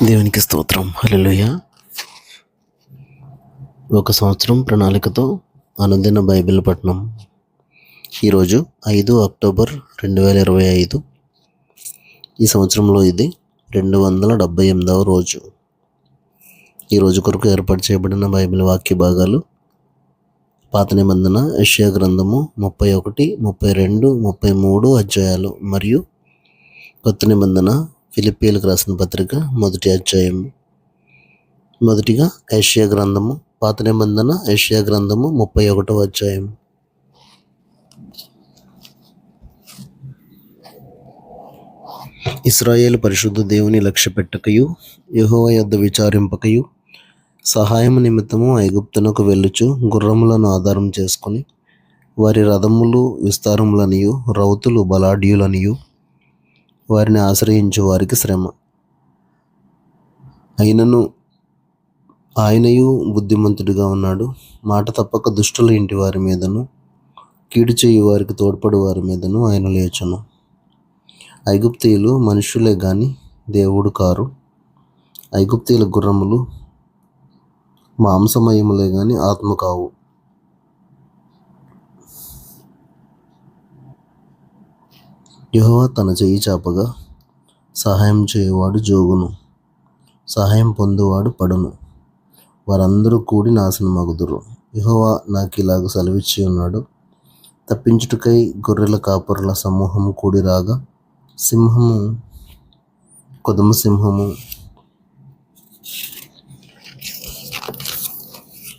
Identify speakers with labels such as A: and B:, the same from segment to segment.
A: దేవునికి స్తోత్రం. హల్లెలూయా. ఒక సంవత్సరం ప్రణాళికతో అనుదిన బైబిల్ పఠనం. ఈరోజు 5 అక్టోబర్ 2025. ఈ సంవత్సరంలో ఇది 278వ రోజు. ఈ రోజు కొరకు ఏర్పాటు చేయబడిన బైబిల్ వాక్య భాగాలు పాత నిబంధన యెషయా గ్రంథము 31, 32, 33 అధ్యాయాలు మరియు కొత్త నిబంధన ఫిలిప్పీయులకు రాసిన పత్రిక 1వ అధ్యాయం. మొదటిగా యెషయా గ్రంథము, పాత నిబంధన యెషయా గ్రంథము 31వ అధ్యాయం. ఇశ్రాయేలు పరిశుద్ధ దేవుని లక్ష్య పెట్టకయు, యెహోవా యొద్ద విచారింపకయు, సహాయము నిమిత్తము ఐగుప్తునకు వెళ్ళుచు గుర్రములను ఆధారం చేసుకొని, వారి రథములు విస్తారములనియు రౌతులు బలాఢ్యులనియు వారిని ఆశ్రయించు వారికి శ్రమ. అయినను ఆయనయు బుద్ధిమంతుడిగా ఉన్నాడు. మాట తప్పక దుష్టుల ఇంటి వారి మీదను, కీడు చేయు వారికి తోడ్పడు వారి మీదను ఆయన లేచును. ఐగుప్తీయులు మనుష్యులే గాని దేవుడు కారు. ఐగుప్తీయుల గుర్రములు మాంసమయములే గాని ఆత్మ కావు. యెహోవా తన చెయ్యి చాపగా సహాయం చేయువాడు జోగును, సహాయం పొందువాడు పడును. వారందరూ కూడి నాశనమగుదురు. యెహోవా నాకు ఇలాగ సెలవిచ్చి ఉన్నాడు. తప్పించుటకై గొర్రెల కాపరుల సమూహము కూడి రాగా, సింహము కొదమ సింహము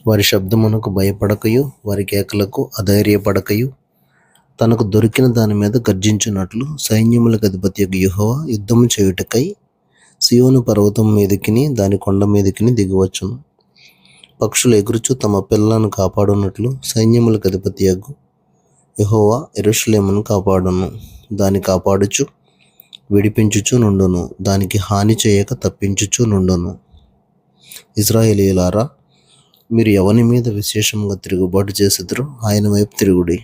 A: వారి శబ్దమునకు భయపడకయు, వారి కేకలకు అధైర్యపడకయు, తనకు దొరికిన దాని మీద గర్జించున్నట్లు సైన్యములకు అధిపతియగు యెహోవా యుద్ధము చేయుటకై సియోను పర్వతం మీదకిని దాని కొండ మీదకిని దిగివచ్చును. పక్షులు ఎగురుచు తమ పిల్లలను కాపాడున్నట్లు సైన్యములకు అధిపతియగు యెహోవా యెరూషలేమును కాపాడును. దాన్ని కాపాడుచు విడిపించుచు నుండును, దానికి హాని చేయక తప్పించుచు నుండును. ఇశ్రాయేలీయులారా, మీరు ఎవని మీద విశేషంగా తిరుగుబాటు చేసెదరో ఆయన వైపు తిరుగుడి.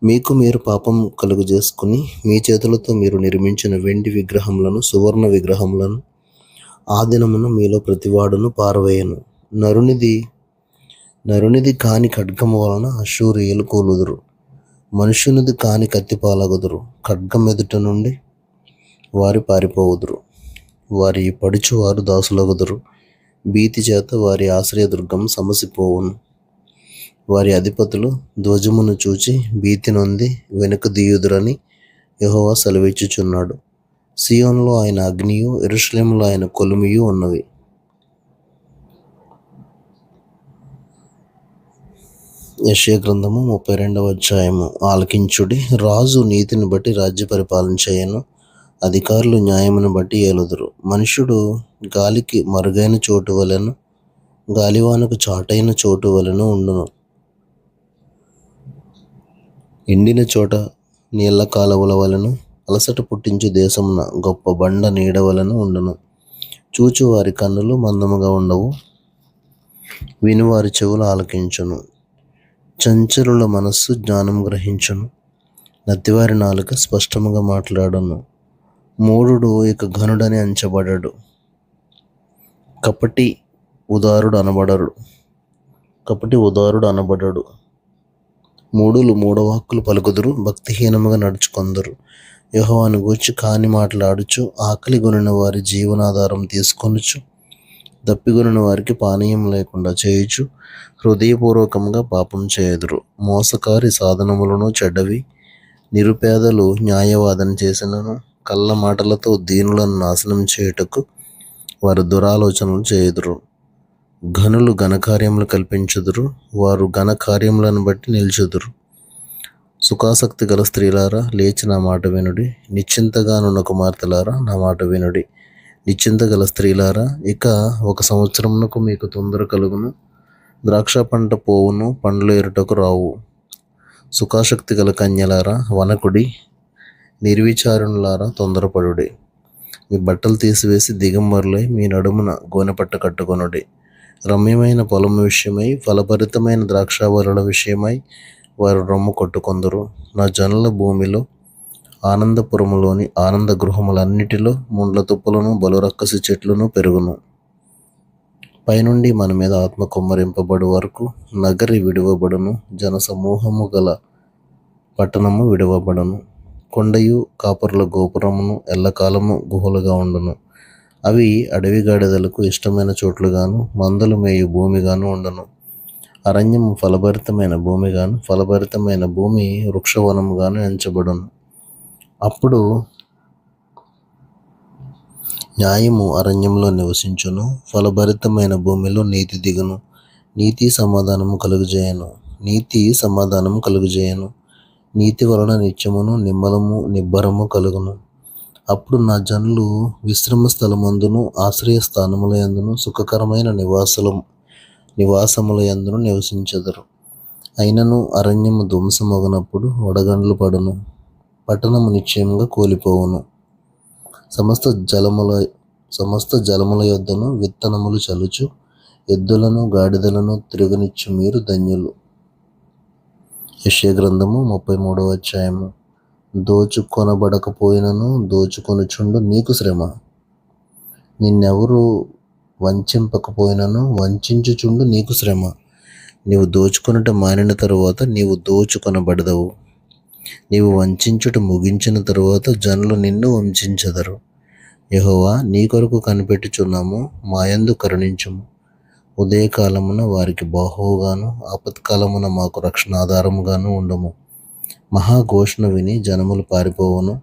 A: మీకు మీరు పాపం కలుగు చేసుకుని మీ చేతులతో మీరు నిర్మించిన వెండి విగ్రహములను, సువర్ణ విగ్రహములను ఆ దినమున మీలో ప్రతివాడును పారవేయను. నరునిది కాని ఖడ్గము వలన అష్షూరీయులు కూలుదురు. మనుష్యునిది కాని కత్తి పాలగుదురు. ఖడ్గం ఎదుట నుండి వారి పారిపోవుదురు. వారి పడుచువారు దాసులగుదురు. భీతి చేత వారి ఆశ్రయదుర్గం సమసిపోవును. వారి అధిపతులు ధ్వజమును చూచి భీతి నొంది వెనుక దీయుదురని యెహోవా సెలవిచ్చుచున్నాడు. సియోనులో ఆయన అగ్నియు, యెరూషలేములో ఆయన కొలిమియు ఉన్నవి. యెషయా గ్రంథము 32వ అధ్యాయము. ఆలకించుడి. రాజు నీతిని బట్టి రాజ్య పరిపాలన చేయను, అధికారులు న్యాయమును బట్టి ఏలుదురు. మనుష్యుడు గాలికి మరుగైన చోటు వలెను, గాలివానకు చాటైన చోటు వలెను ఉండును. ఎండిన చోట నీళ్ల కాలువల వలెను, అలసట పుట్టించు దేశమున గొప్ప బండ నీడ వలెను ఉండును. చూచు వారి కన్నులు మందముగా ఉండవు, వినువారి చెవులు ఆలకించును. చంచలుల మనస్సు జ్ఞానం గ్రహించును, నత్తివారి నాలుక స్పష్టముగా మాట్లాడును. మూఢుడు ఇక ఘనుడని అంచబడడు, కపటి ఉదారుడు అనబడడు. మూఢులు మూఢవాక్కులు పలుకుదురు, భక్తిహీనముగా నడుచుకొందురు. యెహోవాను గూర్చి కాని మాటలాడుచు, ఆకలి గొనిన వారి జీవనాధారం తీసుకొనుచు, దప్పిగొనిన వారికి పానీయం లేకుండా చేయుచు, హృదయపూర్వకంగా పాపం చేయుదురు. మోసకారి సాధనములను చెడ్డవి. నిరుపేదలు న్యాయవాదన చేసినను, కళ్ళ మాటలతో దీనులను నాశనం చేయుటకు వారు దురాలోచనలు చేయుదురు. ఘనులు ఘనకార్యములు కల్పించుదురు, వారు ఘనకార్యములను బట్టి నిల్చుదురు. సుఖాసక్తి గల స్త్రీలారా, లేచి నా మాట వినుడి. నిశ్చింతగానున్న కుమార్తెలారా, నా మాట వినుడి. నిశ్చింత గల స్త్రీలారా, ఇక 1 సంవత్సరమునకు మీకు తొందర కలుగును. ద్రాక్ష పంట పోవును, పండ్లు ఏరుటకు రావు. సుఖాసక్తి గల కన్యలారా, వనకుడి. నిర్విచారణలారా, తొందరపడుడి. మీ బట్టలు తీసివేసి దిగంబరులై మీ నడుమున గోనెపట్ట కట్టుకొనుడి. రమ్యమైన పొలము విషయమై, ఫలభరితమైన ద్రాక్షావరుల విషయమై వారు రొమ్ము కొట్టుకొందురు. నా జనుల భూమిలో ఆనందపురములోని ఆనంద గృహములన్నిటిలో ముండ్ల తుప్పలను బలురక్కసి చెట్లను పెరుగును. పైనుండి మన మీద ఆత్మ కుమ్మరింపబడు వరకు నగరి విడువబడును, జనసమూహము గల పట్టణము విడువబడును. కొండయు కాపరుల గోపురమును ఎల్లకాలము గుహలుగా ఉండును. అవి అడవి గాడిదలకు ఇష్టమైన చోట్లుగాను, మందలు మేయు భూమిగాను ఉండును. అరణ్యము ఫలభరితమైన భూమిగాను, ఫలభరితమైన భూమి వృక్షవనముగాను ఎంచబడును. అప్పుడు న్యాయము అరణ్యంలో నివసించును, ఫలభరితమైన భూమిలో నీతి దిగును. నీతి సమాధానము కలుగుజేయను. నీతి వలన నిత్యమును నిమ్మలము నిబ్బరము కలుగును. అప్పుడు నా జనులు విశ్రమ స్థలమందును ఆశ్రయ స్థానములయందును సుఖకరమైన నివాసములయందును నివసించెదరు. అయినను అరణ్యము ధ్వంసమగునప్పుడు వడగండ్లు పడును, పట్టణము నిశ్చయముగా కూలిపోవును. సమస్త జలముల యొద్దను విత్తనములు చలుచు ఎద్దులను గాడిదలను తిరగనిచ్చు మీరు ధన్యులు. యెషయా గ్రంథము 33వ అధ్యాయము. దోచుకొనబడకపోయినను దోచుకొనుచుండు నీకు శ్రమ. నిన్నెవరు వంచింపకపోయినను వంచించుచుండు నీకు శ్రమ. నీవు దోచుకొనుట మానిన తరువాత నీవు దోచుకొనబడదవు. నీవు వంచించుట ముగించిన తరువాత జనులు నిన్ను వంచెదరు. యెహోవా, నీ కొరకు కనిపెట్టుచున్నాము, మాయందు కరుణించుము. ఉదయకాలమున వారికి బాహువుగాను, ఆపత్కాలమున మాకు రక్షణాధారముగాను ఉండము. మహాఘోషణ విని జనములు పారిపోవును.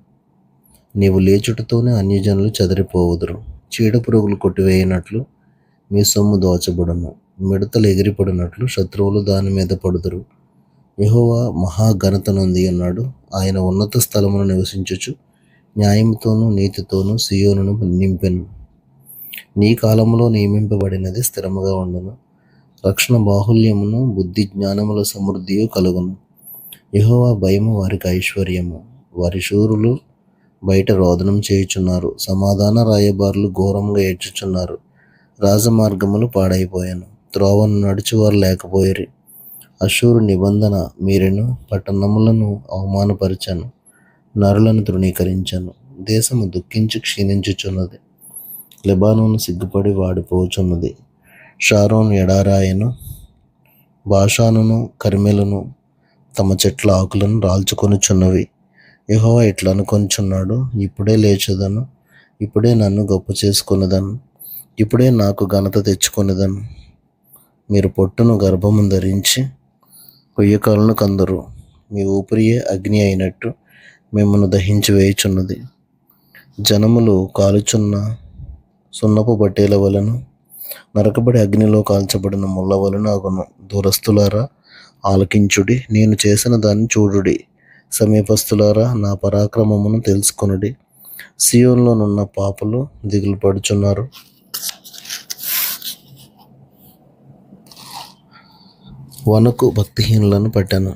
A: నీవు లేచుటతోనే అన్యజనులు చెదరిపోవుదురు. చీడపురుగులు కొట్టివేయనట్లు మీ సొమ్ము దోచబడును. మిడతలు ఎగిరిపడినట్లు శత్రువులు దాని మీద పడుదురు. యెహోవా మహాఘనత నొంది ఉన్నాడు. ఆయన ఉన్నత స్థలమును నివసించుచు న్యాయముతోనూ నీతితోనూ సీయోనును నింపెను. నీ కాలములో నియమింపబడినది స్థిరముగా ఉండును. రక్షణ బాహుల్యమును బుద్ధి జ్ఞానముల సమృద్ధియు కలుగును. యెహోవా భయము వారికి ఐశ్వర్యము. వారి శూరులు బయట రోదనం చేయుచున్నారు. సమాధాన రాయబారులు ఘోరంగా ఏడ్చుచున్నారు. రాజమార్గములు పాడైపోయాను, త్రోవను నడుచువారు లేకపోయిరి. అష్షూరు నిబంధన మీరెను, పట్టణములను అవమానపరిచాను, నరులను తృణీకరించాను. దేశము దుఃఖించి క్షీణించుచున్నది. లెబానోను సిగ్గుపడి వాడిపోచున్నది. షారోను ఎడారాయను, బాషానును కర్మెలును తమ చెట్ల ఆకులను రాల్చుకొనుచున్నవి. యెహోవా ఇట్లా అనుకొనుచున్నాడు, ఇప్పుడే లేచెదను, ఇప్పుడే నన్ను గొప్ప చేసుకొనిదను, ఇప్పుడే నాకు ఘనత తెచ్చుకొనిదను. మీరు పొట్టును గర్భము ధరించి కొయ్యకాలను కందరు. మీ ఊపిరియే అగ్ని అయినట్టు మిమ్మల్ని దహించి వేయుచున్నది. జనములు కాలుచున్న సున్నపు బట్టేల వలన, నరకబడి అగ్నిలో కాల్చబడిన ముళ్ళ వలన అగును. దూరస్తులారా ఆలకించుడి, నేను చేసిన దాన్ని చూడుడి. సమీపస్తులారా నా పరాక్రమమును తెలుసుకొనుడి. సియోనులోనున్న పాపులు దిగులు పడుచున్నారు. వణుకు భక్తిహీనులను పట్టాను.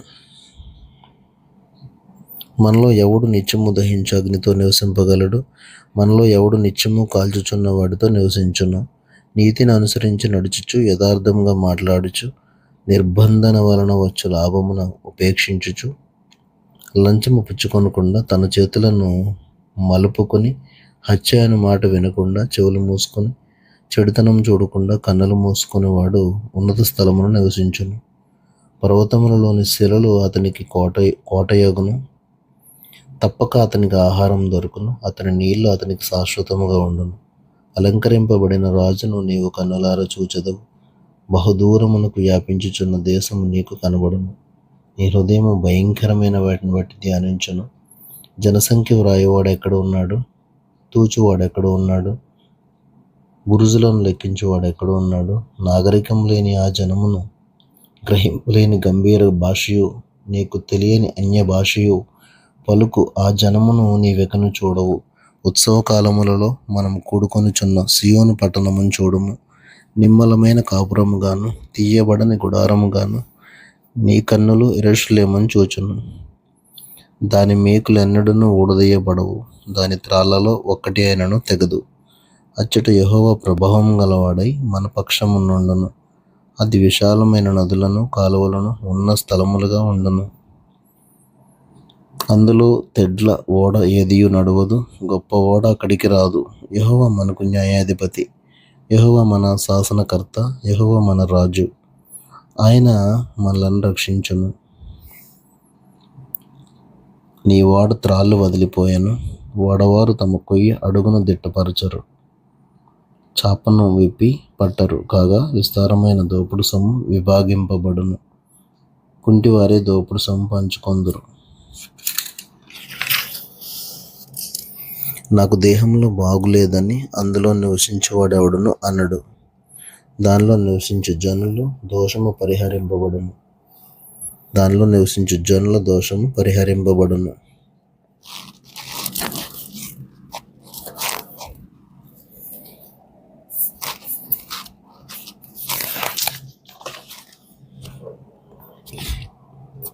A: మనలో ఎవడు నిత్యము దహించు అగ్నితో నివసింపగలడు? మనలో ఎవడు నిత్యము కాల్చుచున్న వాడితో నివసించును? నీతిని అనుసరించి నడుచుచు, యథార్థంగా మాట్లాడుచు, నిర్బంధన వలన వచ్చు లాభమును ఉపేక్షించుచు, లంచము పుచ్చుకొనకుండా తన చేతులను మలుపుకొని, హత్య అను మాట వినకుండా చెవులు మూసుకొని, చెడుతనం చూడకుండా కన్నులు మూసుకొని వాడు ఉన్నత స్థలమును నివసించును. పర్వతములలోని శిలలు అతనికి కోటయగును. తప్పక అతనికి ఆహారం దొరుకును. అతని నీళ్లు అతనికి శాశ్వతముగా ఉండును. అలంకరింపబడిన రాజును నీవు కన్నులారా చూచెదవు. బహుదూరమునకు వ్యాపించుచున్న దేశము నీకు కనబడును. నీ హృదయము భయంకరమైన వాటిని బట్టి ధ్యానించును. జనసంఖ్య వ్రాయువాడు ఎక్కడ ఉన్నాడు? తూచువాడు ఎక్కడ ఉన్నాడు? బురుజులను లెక్కించువాడు ఎక్కడ ఉన్నాడు? నాగరికం లేని ఆ జనమును, గ్రహింపులేని గంభీర భాషయు, నీకు తెలియని అన్య భాషయు పలుకు ఆ జనమును నీవెకను చూడవు. ఉత్సవకాలములలో మనం కూడుకొనుచున్న సియోను పట్టణమును చూడుము. నిమ్మలమైన కాపురముగాను, తీయబడని గుడారముగాను నీ కన్నులు యెరూషలేమును చూచును. దాని మేకులెన్నడూనూ ఊడదీయబడవు, దాని త్రాళ్ళలో ఒక్కటి అయినను తెగదు. అచ్చట యెహోవా ప్రభావం గలవాడై మన పక్షమునుండును. అది విశాలమైన నదులను కాలువలను ఉన్న స్థలములుగా ఉండును. అందులో తెడ్ల ఓడ ఏదియు నడవదు, గొప్ప ఓడ అక్కడికి రాదు. యెహోవా మనకు న్యాయాధిపతి, యెహోవా మన శాసనకర్త, యెహోవా మన రాజు. ఆయన మనలను రక్షించును. నీ ఓడ త్రాళ్ళు వదిలిపోయాను, ఓడవారు తమ కొయ్య అడుగును దిట్టపరచరు, చాపను విప్పి పట్టరు. కాగా విస్తారమైన దోపుడు సొమ్ము విభాగింపబడును, కుంటివారే దోపుడు సొమ్ము పంచుకొందురు. నాకు దేహంలో బాగులేదని అందులో నివసించేవాడెవడును అనడు. దానిలో నివసించు జనులు దోషము పరిహరింపబడును, దానిలో నివసించు జనుల దోషము పరిహరింపబడును.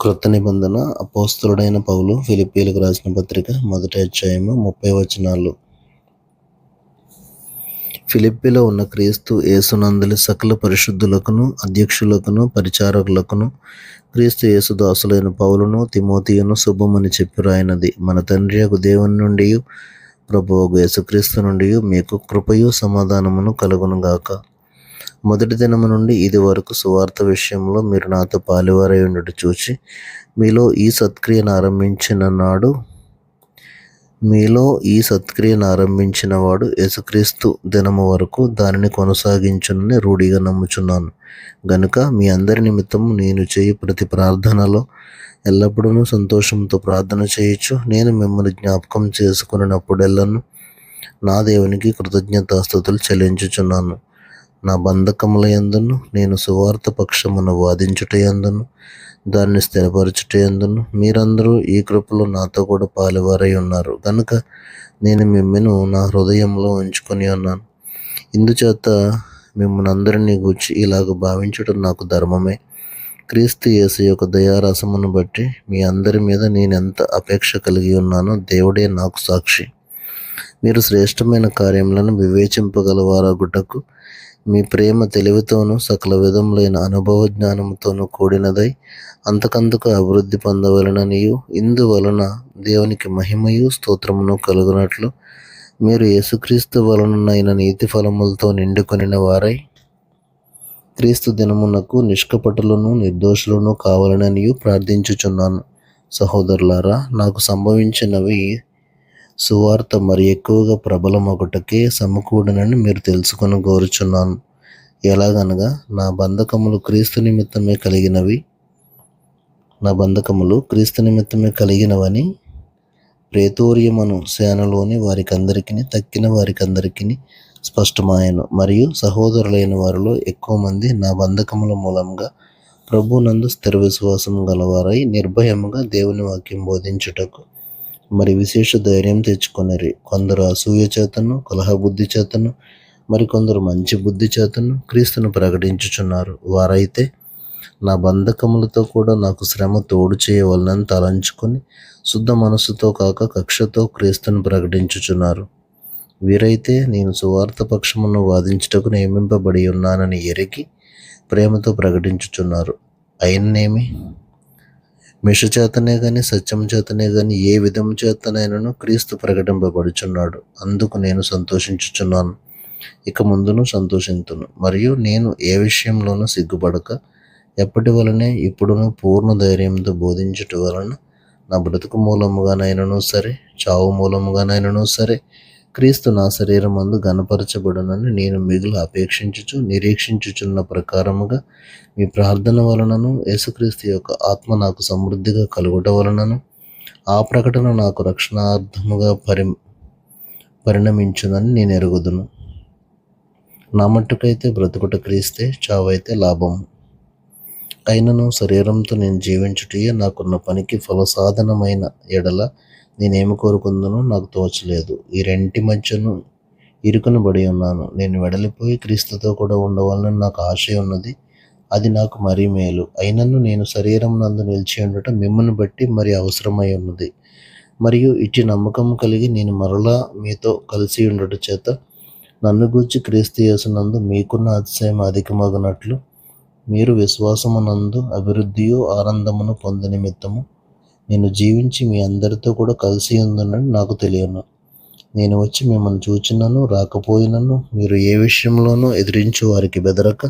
A: క్రొత్త నిబంధన అపోస్తలుడైన పౌలు ఫిలిప్పీలకు రాసిన పత్రిక 1వ అధ్యాయము 30 వచనాలు. ఫిలిప్పీలో ఉన్న క్రీస్తు యేసునందలి సకల పరిశుద్ధులకును, అధ్యక్షులకును, పరిచారకులకును, క్రీస్తు యేసు దాసులైన పౌలును, తిమోతియును శుభమని చెప్పి రాయినది. మన తండ్రి యొక్క దేవుని నుండి, ప్రభువు యేసుక్రీస్తు నుండి మీకు కృపయు సమాధానమును కలుగునుగాక. మొదటి దినము నుండి ఇది వరకు సువార్త విషయంలో మీరు నాతో పాలువారై ఉండటం చూచి, మీలో ఈ సత్క్రియను ఆరంభించిన వాడు యేసుక్రీస్తు దినము వరకు దానిని కొనసాగించునని రూఢిగా నమ్ముచున్నాను. గనుక మీ అందరి నిమిత్తము నేను చేయు ప్రతి ప్రార్థనలో ఎల్లప్పుడూ సంతోషంతో ప్రార్థన చేయొచ్చు. నేను మిమ్మల్ని జ్ఞాపకం చేసుకున్నప్పుడెల్లను నా దేవునికి కృతజ్ఞతాస్తుతులు చెల్లించుచున్నాను. నా బంధకముల యందును, నేను సువార్త పక్షమున వాదించుట యందును, దాన్ని స్థిరపరచుట యందును మీరందరూ ఈ కృపలో నాతో కూడా పాలువారై ఉన్నారు. కనుక నేను మిమ్మెను నా హృదయంలో ఉంచుకొని ఉన్నాను. ఇందుచేత మిమ్మల్ని అందరినీ గూర్చి ఇలాగ భావించడం నాకు ధర్మమే. క్రీస్తు యేసు యొక్క దయారసమును బట్టి మీ అందరి మీద నేనెంత అపేక్ష కలిగి ఉన్నానో దేవుడే నాకు సాక్షి. మీరు శ్రేష్టమైన కార్యములను వివేచింపగలవారగుటకు మీ ప్రేమ తెలివితోనూ సకల విధములైన అనుభవ జ్ఞానముతోనూ కూడినదై అంతకంతకు అభివృద్ధి పొందవలననియు, ఇందువలన దేవునికి మహిమయు స్తోత్రమును కలుగునట్లు మీరు యేసుక్రీస్తు వలననైన నీతి ఫలములతో నిండుకొనిన వారై క్రీస్తు దినమునకు నిష్కపటులను నిర్దోషులను కావాలననియు ప్రార్థించుచున్నాను. సహోదరులారా, నాకు సంభవించినవి సువార్త మరి ఎక్కువగా ప్రబలమొకటకే సమకూడనని మీరు తెలుసుకొని కోరుచున్నాను. ఎలాగనగా నా బంధకములు క్రీస్తు నిమిత్తమే కలిగినవని ప్రేతోర్యమను సేనలోని వారికందరికీ తక్కిన వారికందరికీ స్పష్టమాయను. మరియు సహోదరులైన వారిలో ఎక్కువ మంది నా బంధకముల మూలంగా ప్రభునందు స్థిర విశ్వాసం గలవారై నిర్భయముగా దేవుని వాక్యం బోధించుటకు మరి విశేష ధైర్యం తెచ్చుకొనిరి. కొందరు అసూయ చేతను, కలహబుద్ధి చేతను, మరికొందరు మంచి బుద్ధి చేతను క్రీస్తును ప్రకటించుచున్నారు. వారైతే నా బంధకములతో కూడా నాకు శ్రమ తోడు చేయవలనని తలంచుకొని శుద్ధ మనస్సుతో కాక కక్షతో క్రీస్తును ప్రకటించుచున్నారు. వీరైతే నేను సువార్త పక్షమును వాదించుటకు నియమింపబడి ఉన్నానని ఎరిగి ప్రేమతో ప్రకటించుచున్నారు. అయిననేమి, మిష చేతనే గాని సత్యం చేతనే గాని ఏ విధము చేతనైనను క్రీస్తు ప్రకటింపబడుచున్నాడు. అందుకు నేను సంతోషించుచున్నాను, ఇక ముందును సంతోషింతును. మరియు నేను ఏ విషయంలోనూ సిగ్గుపడక ఎప్పటి వలనే ఇప్పుడును పూర్ణ ధైర్యంతో బోధించుట వలన నా బ్రతుకు మూలముగానైనను సరే, చావు మూలముగానైనను సరే, క్రీస్తు నా శరీరమందు గణపరచబడునని నేను మిగులు అపేక్షించుచు నిరీక్షించుచున్న ప్రకారముగా మీ ప్రార్థన వలనను యేసుక్రీస్తు యొక్క ఆత్మ నాకు సమృద్ధిగా కలుగుట వలనను ఆ ప్రకటన నాకు రక్షణార్థముగా పరిణమించునని నేను ఎరుగుదును. నా మట్టుకైతే బ్రతుకుట క్రీస్తే, చావైతే లాభము. అయినను శరీరంతో నేను జీవించుటయే నాకున్న పనికి ఫలసాధనమైన ఎడల నేనేమి కోరుకుందునో నాకు తోచలేదు. ఈ రెంటి మధ్యను ఇరుకునబడి ఉన్నాను. నేను వెడలిపోయి క్రీస్తుతో కూడా ఉండవాలని నాకు ఆశ ఉన్నది. అది నాకు మరీ మేలు. అయినను నేను శరీరం నందు నిలిచి ఉండటం మిమ్మల్ని బట్టి మరి అవసరమై ఉన్నది. మరియు ఇట్టి నమ్మకం కలిగి నేను మరలా మీతో కలిసి ఉండట చేత నన్ను గూర్చి క్రీస్తు యేసునందు మీకున్న అతిశయం అధికమగునట్లు మీరు విశ్వాసమునందు అభివృద్ధియు ఆనందమును పొంద నిమిత్తము నేను జీవించి మీ అందరితో కూడా కలిసి ఉందనని నాకు తెలియను. నేను వచ్చి మిమ్మల్ని చూచినను రాకపోయినను మీరు ఏ విషయంలోనూ ఎదిరించు వారికి బెదరక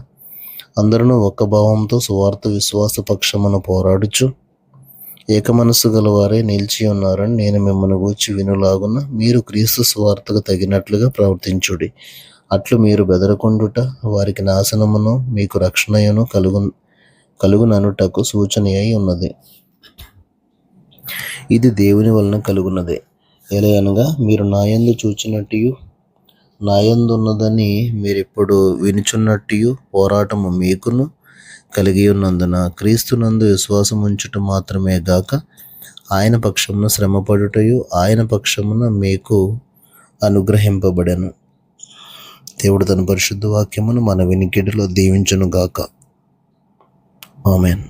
A: అందరూ ఒక్క భావంతో సువార్త విశ్వాస పక్షమున పోరాడుచు ఏక మనస్సు గలవారే నిలిచి ఉన్నారని నేను మిమ్మల్ని గూర్చి వినులాగున మీరు క్రీస్తు సువార్తకు తగినట్లుగా ప్రవర్తించుడి. అట్లు మీరు బెదరకుండుట వారికి నాశనమును మీకు రక్షణయను కలుగుననుటకు సూచన అయి ఉన్నది. ఇది దేవుని వలన కలుగున్నదే. ఎలయనగా మీరు నాయందు చూచినట్టు నాయందున్నదని మీరిప్పుడు వినుచున్నట్టు పోరాటము మీకును కలిగి ఉన్నందున క్రీస్తునందు విశ్వాసం ఉంచుట మాత్రమే గాక ఆయన పక్షమున శ్రమపడుటయు ఆయన పక్షమున మీకు అనుగ్రహింపబడెను. దేవుడు తన పరిశుద్ధ వాక్యమును మన వినికిడిలో దీవించును గాక. ఆమేన్.